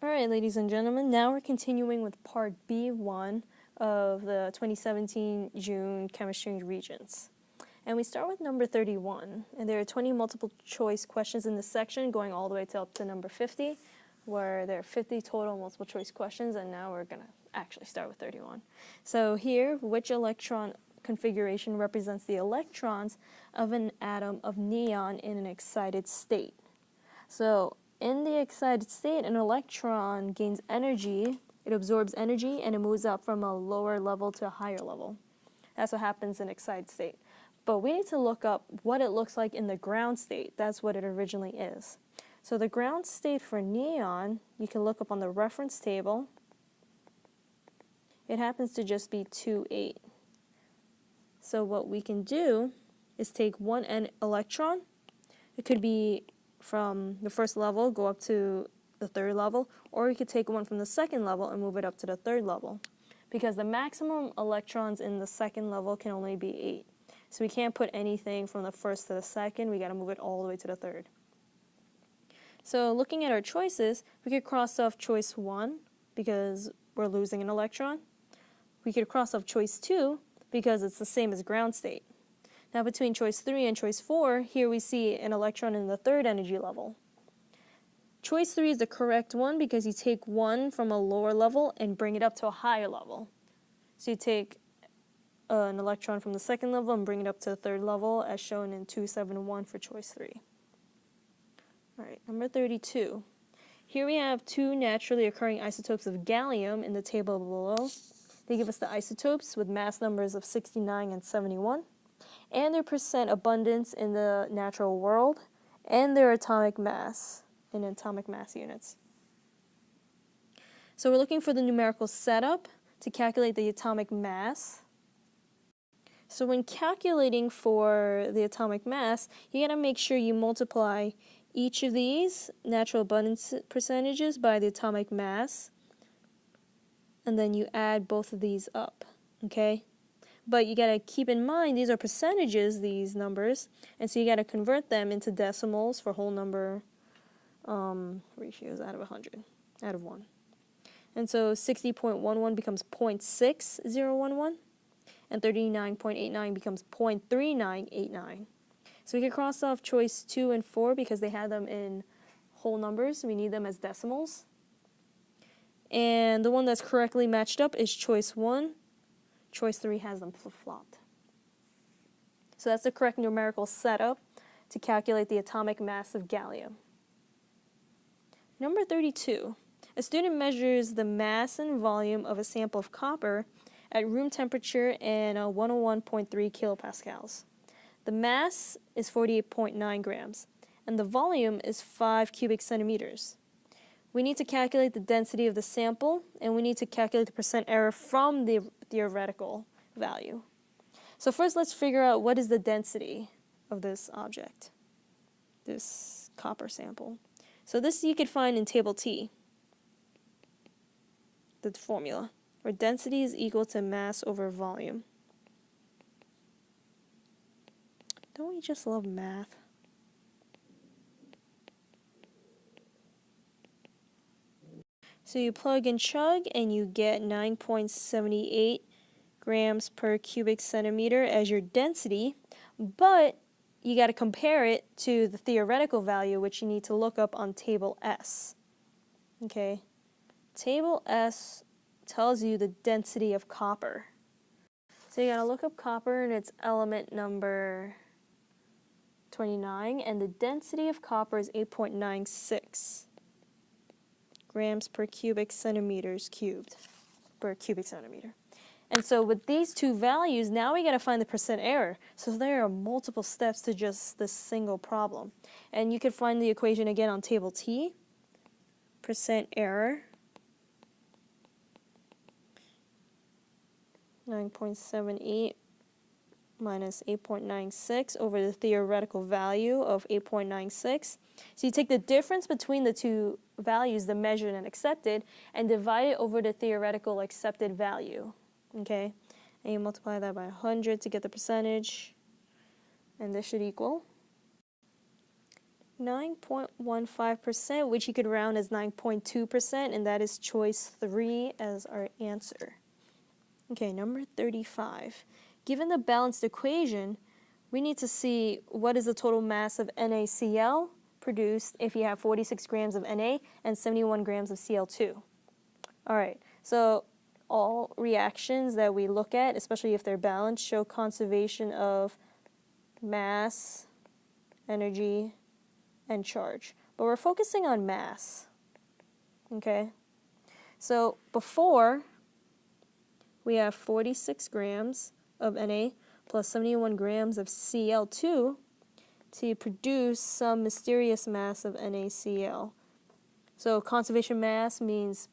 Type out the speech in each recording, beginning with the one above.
Alright, ladies and gentlemen, now we're continuing with part B-1 of the 2017 June Chemistry Regents. And we start with number 31, and there are 20 multiple choice questions in this section going all the way to up to number 50, where there are 50 total multiple choice questions, and now we're going to actually start with 31. So here, which electron configuration represents the electrons of an atom of neon in an excited state? So in the excited state, an electron gains energy, it absorbs energy, and it moves up from a lower level to a higher level. That's what happens in excited state. But we need to look up what it looks like in the ground state. That's what it originally is. So the ground state for neon, you can look up on the reference table. It happens to just be 2,8. So what we can do is take one electron. It could be from the first level, go up to the third level, or you could take one from the second level and move it up to the third level. Because the maximum electrons in the second level can only be 8. So we can't put anything from the first to the second, we gotta move it all the way to the third. So looking at our choices, we could cross off choice 1 because we're losing an electron. We could cross off choice 2 because it's the same as ground state. Now between choice 3 and choice 4, here we see an electron in the third energy level. Choice 3 is the correct one because you take one from a lower level and bring it up to a higher level. So you take an electron from the second level and bring it up to the third level as shown in 271 for choice 3. Alright, number 32. Here we have two naturally occurring isotopes of gallium in the table below. They give us the isotopes with mass numbers of 69 and 71. And their percent abundance in the natural world, and their atomic mass in atomic mass units. So we're looking for the numerical setup to calculate the atomic mass. So when calculating for the atomic mass, you gotta make sure you multiply each of these natural abundance percentages by the atomic mass, and then you add both of these up, okay? But you gotta keep in mind these are percentages, these numbers, and so you gotta convert them into decimals for whole number ratios out of 100, out of 1. And so 60.11 becomes 0.6011, and 39.89 becomes 0.3989. So we can cross off choice 2 and 4 because they have them in whole numbers. We need them as decimals. And the one that's correctly matched up is choice 1. Choice 3 has them flip-flopped. So that's the correct numerical setup to calculate the atomic mass of gallium. Number 32. A student measures the mass and volume of a sample of copper at room temperature and 101.3 kilopascals. The mass is 48.9 grams, and the volume is 5 cubic centimeters. We need to calculate the density of the sample, and we need to calculate the percent error from the theoretical value. So first let's figure out what is the density of this object, this copper sample. So this you could find in table T, the formula, where density is equal to mass over volume. Don't we just love math? So you plug and chug and you get 9.78 grams per cubic centimeter as your density, but you got to compare it to the theoretical value, which you need to look up on table S. Okay, table S tells you the density of copper. So you got to look up copper and its element number 29, and the density of copper is 8.96. grams per cubic centimeters cubed per cubic centimeter. And so with these two values, now we got to find the percent error. So there are multiple steps to just this single problem. And you could find the equation again on table T. Percent error, 9.78 minus 8.96 over the theoretical value of 8.96. So you take the difference between the two values, the measured and accepted, and divide it over the theoretical accepted value. Okay? And you multiply that by 100 to get the percentage. And this should equal 9.15%, which you could round as 9.2%, and that is choice 3 as our answer. Okay, number 35. Given the balanced equation, we need to see what is the total mass of NaCl produced if you have 46 grams of Na and 71 grams of Cl2. All right, so all reactions that we look at, especially if they're balanced, show conservation of mass, energy, and charge. But we're focusing on mass, okay? So before, we have 46 grams of Na plus 71 grams of Cl2 to produce some mysterious mass of NaCl. So conservation mass means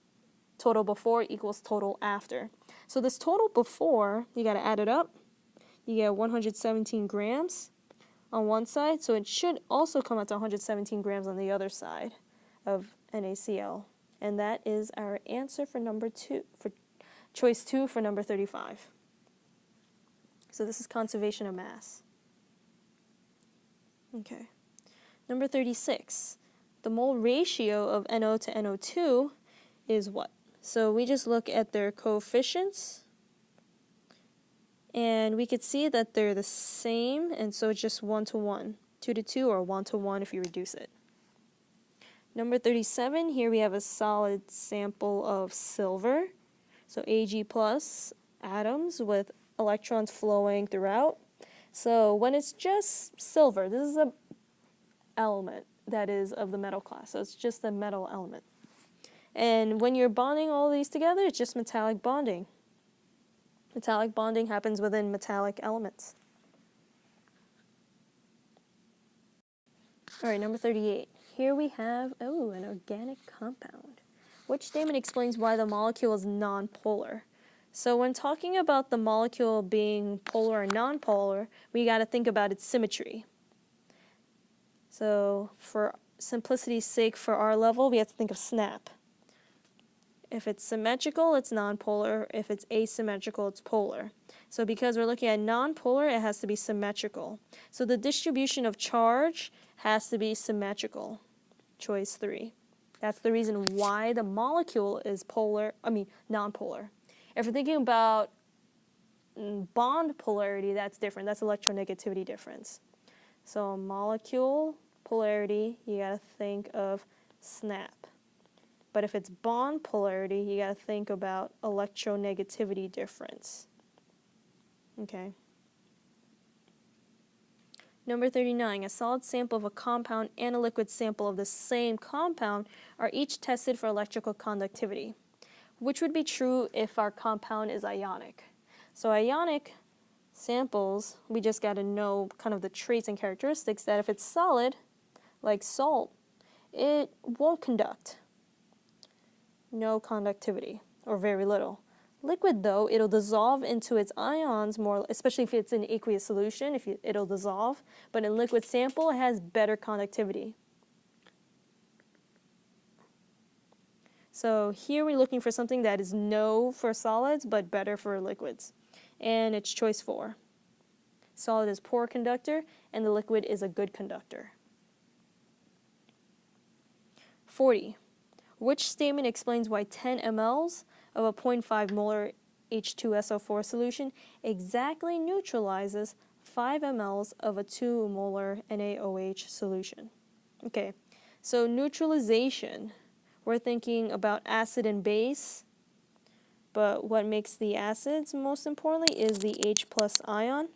total before equals total after. So this total before, you got to add it up. You get 117 grams on one side, so it should also come out to 117 grams on the other side of NaCl. And that is our answer for number 2, for choice 2 for number 35. So this is conservation of mass. Okay. Number 36. The mole ratio of NO to NO2 is what? So we just look at their coefficients, and we could see that they're the same, and so it's just 1 to 1, 2 to 2, or 1 to 1 if you reduce it. Number 37, here we have a solid sample of silver, so Ag plus atoms with electrons flowing throughout. So when it's just silver, this is an element that is of the metal class, so it's just a metal element. And when you're bonding all these together, it's just metallic bonding. Metallic bonding happens within metallic elements. All right, number 38. Here we have, an organic compound. Which statement explains why the molecule is nonpolar? So when talking about the molecule being polar or nonpolar, we got to think about its symmetry. So for simplicity's sake, for our level, we have to think of SNAP. If it's symmetrical, it's nonpolar. If it's asymmetrical, it's polar. So because we're looking at nonpolar, it has to be symmetrical. So the distribution of charge has to be symmetrical. Choice 3. That's the reason why the molecule is nonpolar. If we're thinking about bond polarity, that's different. That's electronegativity difference. So molecule polarity, you gotta think of SNAP. But if it's bond polarity, you got to think about electronegativity difference. Okay. Number 39, a solid sample of a compound and a liquid sample of the same compound are each tested for electrical conductivity, which would be true if our compound is ionic. So ionic samples, we just got to know kind of the traits and characteristics that if it's solid, like salt, it won't conduct. No conductivity, or very little. Liquid, though, it'll dissolve into its ions more, especially if it's in aqueous solution, it'll dissolve. But in liquid sample, it has better conductivity. So here we're looking for something that is no for solids, but better for liquids. And it's choice 4. Solid is poor conductor, and the liquid is a good conductor. 40. Which statement explains why 10 mLs of a 0.5 molar H2SO4 solution exactly neutralizes 5 mLs of a 2 molar NaOH solution? Okay, so neutralization, we're thinking about acid and base, but what makes the acids most importantly is the H plus ion.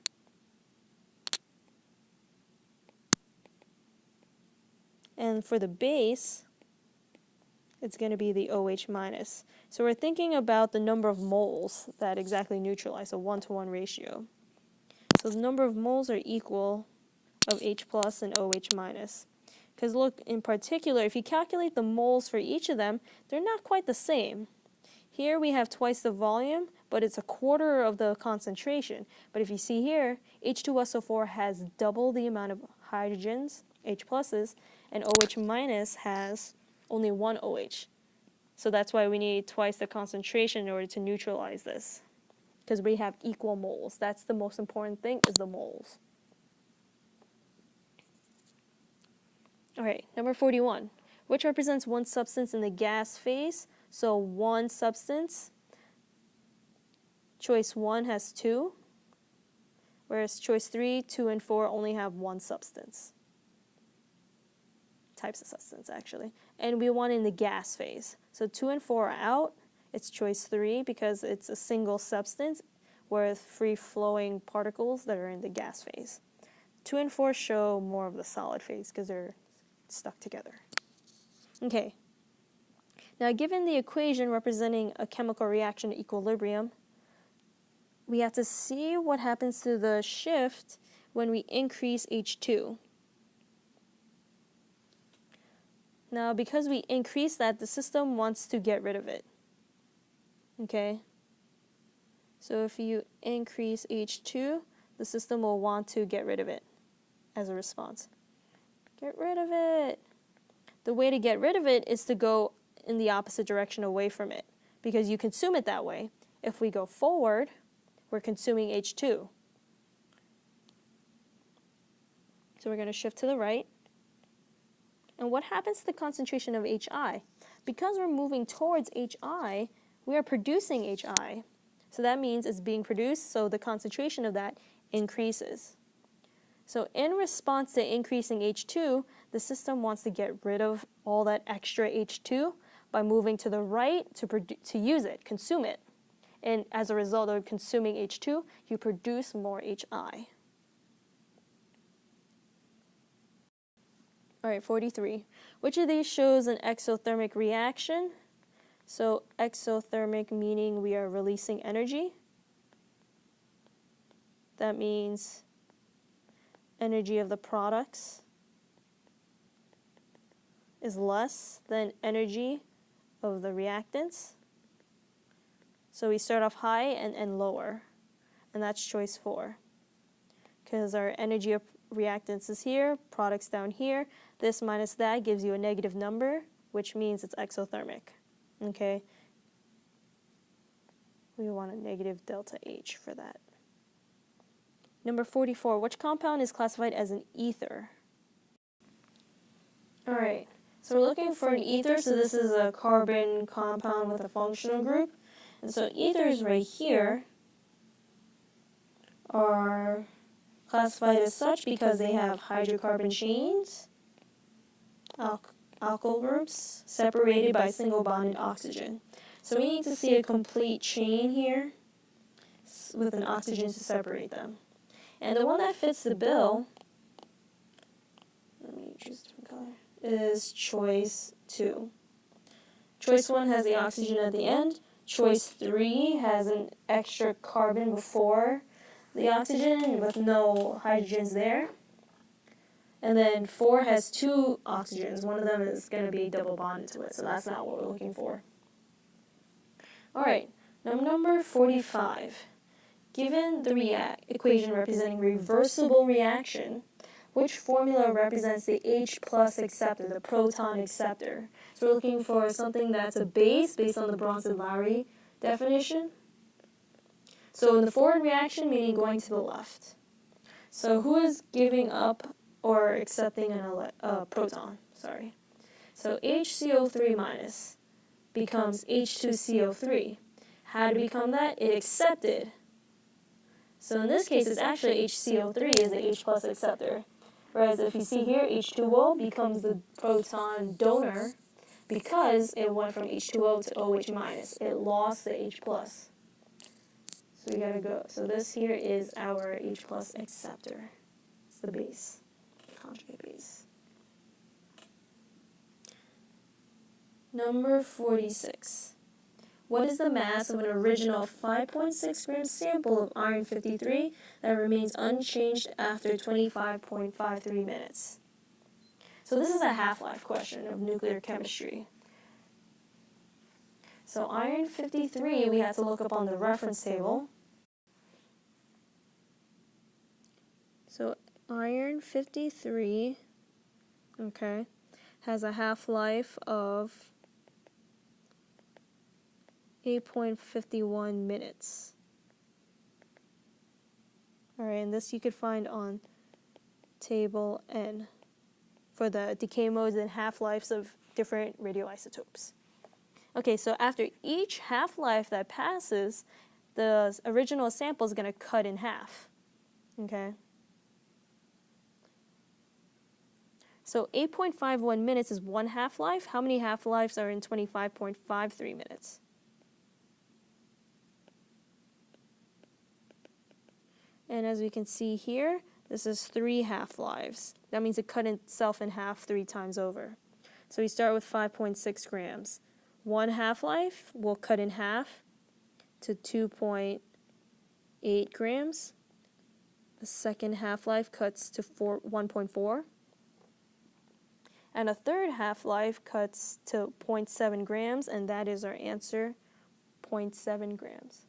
And for the base, it's going to be the OH minus. So we're thinking about the number of moles that exactly neutralize, a 1-to-1 ratio. So the number of moles are equal of H plus and OH minus. Because look, in particular, if you calculate the moles for each of them, they're not quite the same. Here we have twice the volume, but it's a quarter of the concentration. But if you see here, H2SO4 has double the amount of hydrogens, H pluses, and OH minus has only one OH. So that's why we need twice the concentration in order to neutralize this, because we have equal moles. That's the most important thing, is the moles. All right, number 41, which represents one substance in the gas phase. So one substance, choice 1 has 2, whereas choice 3, 2, and 4 only have one substance. Types of substance, actually. And we want in the gas phase. So 2 and 4 are out. It's choice 3 because it's a single substance with free-flowing particles that are in the gas phase. 2 and 4 show more of the solid phase because they're stuck together. Okay. Now, given the equation representing a chemical reaction at equilibrium, we have to see what happens to the shift when we increase H2. Now, because we increase that, the system wants to get rid of it. Okay? So if you increase H2, the system will want to get rid of it as a response. Get rid of it. The way to get rid of it is to go in the opposite direction away from it, because you consume it that way. If we go forward, we're consuming H2. So we're going to shift to the right. And what happens to the concentration of HI? Because we're moving towards HI, we are producing HI. So that means it's being produced, so the concentration of that increases. So in response to increasing H2, the system wants to get rid of all that extra H2 by moving to the right to use it, consume it. And as a result of consuming H2, you produce more HI. All right, 43. Which of these shows an exothermic reaction? So exothermic meaning we are releasing energy. That means energy of the products is less than energy of the reactants. So we start off high and end lower, and that's choice 4. Because our energy of reactants is here, products down here. This minus that gives you a negative number, which means it's exothermic. Okay? We want a negative delta H for that. Number 44, which compound is classified as an ether? All right, so we're looking for an ether, so this is a carbon compound with a functional group. And so ethers right here are classified as such because they have hydrocarbon chains, alkyl groups, separated by single bonded oxygen. So we need to see a complete chain here with an oxygen to separate them. And the one that fits the bill, let me choose a different color, is choice 2. Choice 1 has the oxygen at the end. Choice 3 has an extra carbon before the oxygen with no hydrogens there. And then 4 has 2 oxygens. One of them is going to be double bonded to it, so that's not what we're looking for. All right, now number 45. Given the equation representing reversible reaction, which formula represents the H plus acceptor, the proton acceptor? So we're looking for something that's a base based on the Bronson-Lowry definition. So in the forward reaction, meaning going to the left. So who is giving up or accepting a proton? Sorry. So HCO3 minus becomes H2CO3. How to become that? It accepted. So in this case, it's actually HCO3 is the H plus acceptor. Whereas if you see here, H2O becomes the proton donor because it went from H2O to OH minus. It lost the H plus. So we gotta go. So this here is our H plus acceptor. It's the base, conjugate base. Number 46. What is the mass of an original 5.6 gram sample of iron 53 that remains unchanged after 25.53 minutes? So this is a half-life question of nuclear chemistry. So iron 53, we had to look up on the reference table. So iron 53, okay, has a half-life of 8.51 minutes. All right, and this you could find on table N. for the decay modes and half-lives of different radioisotopes. Okay, so after each half-life that passes, the original sample is going to cut in half. Okay? So 8.51 minutes is one half-life. How many half-lives are in 25.53 minutes? And as we can see here, this is 3 half-lives. That means it cut itself in half 3 times over. So we start with 5.6 grams. One half-life will cut in half to 2.8 grams. The second half-life cuts to 1.4. And a third half-life cuts to 0.7 grams, and that is our answer, 0.7 grams.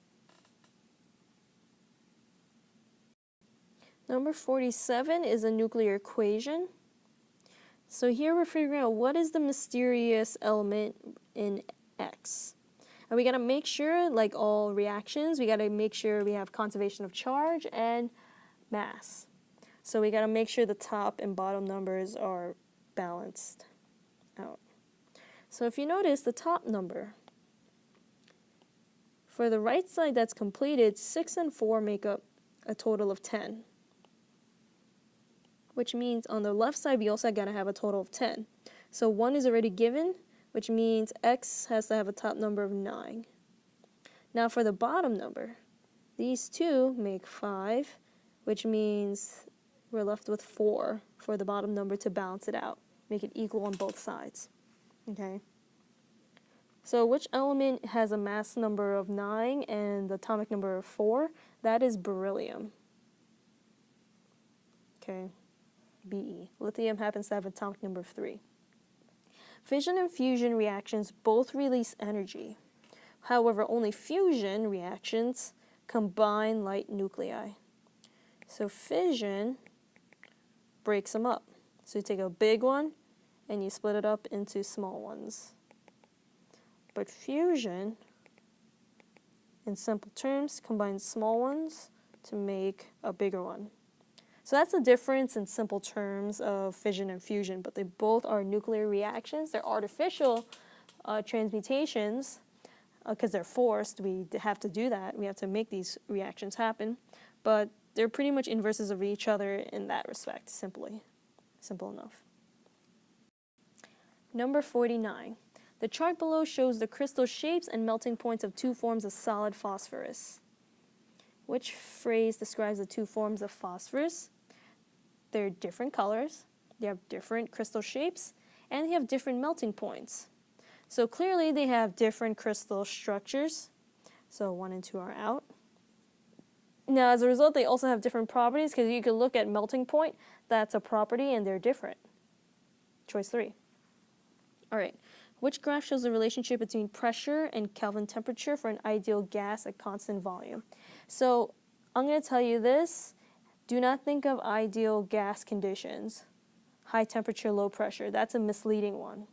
Number 47 is a nuclear equation. So here we're figuring out what is the mysterious element in X. And we got to make sure, like all reactions, we got to make sure we have conservation of charge and mass. So we got to make sure the top and bottom numbers are balanced out. So if you notice the top number, for the right side that's completed, 6 and 4 make up a total of 10. Which means on the left side we also got to have a total of 10. So 1 is already given, which means X has to have a top number of 9. Now for the bottom number, these two make 5, which means we're left with 4 for the bottom number to balance it out, make it equal on both sides. Okay. So which element has a mass number of 9 and the atomic number of 4? That is beryllium. Okay. Be. Lithium happens to have an atomic number of 3. Fission and fusion reactions both release energy. However, only fusion reactions combine light nuclei. So fission breaks them up. So you take a big one and you split it up into small ones. But fusion, in simple terms, combines small ones to make a bigger one. So that's the difference in simple terms of fission and fusion, but they both are nuclear reactions. They're artificial transmutations because they're forced. We have to do that. We have to make these reactions happen, but they're pretty much inverses of each other in that respect, simply. Simple enough. Number 49. The chart below shows the crystal shapes and melting points of 2 forms of solid phosphorus. Which phrase describes the 2 forms of phosphorus? They're different colors, they have different crystal shapes, and they have different melting points. So clearly they have different crystal structures. So 1 and 2 are out. Now as a result, they also have different properties because you could look at melting point, that's a property and they're different. Choice 3. All right, which graph shows the relationship between pressure and Kelvin temperature for an ideal gas at constant volume? So I'm going to tell you this. Do not think of ideal gas conditions, high temperature, low pressure. That's a misleading one.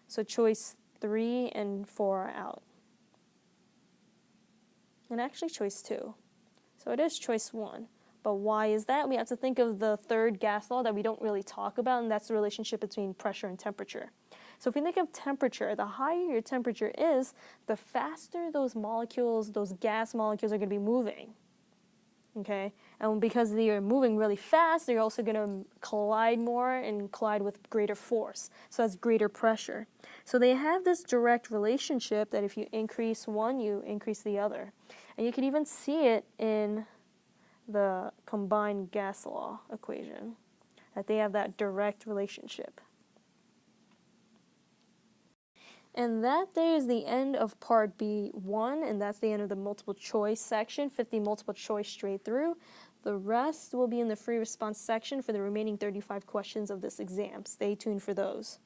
So choice 3 and 4 are out. And actually choice 2. So it is choice 1. But why is that? We have to think of the third gas law that we don't really talk about, and that's the relationship between pressure and temperature. So if we think of temperature, the higher your temperature is, the faster those molecules, those gas molecules are going to be moving. Okay, and because they are moving really fast, they're also going to collide more and collide with greater force. So that's greater pressure. So they have this direct relationship that if you increase one, you increase the other. And you can even see it in the combined gas law equation, that they have that direct relationship. And that there is the end of part B-1, and that's the end of the multiple choice section, 50 multiple choice straight through. The rest will be in the free response section for the remaining 35 questions of this exam. Stay tuned for those.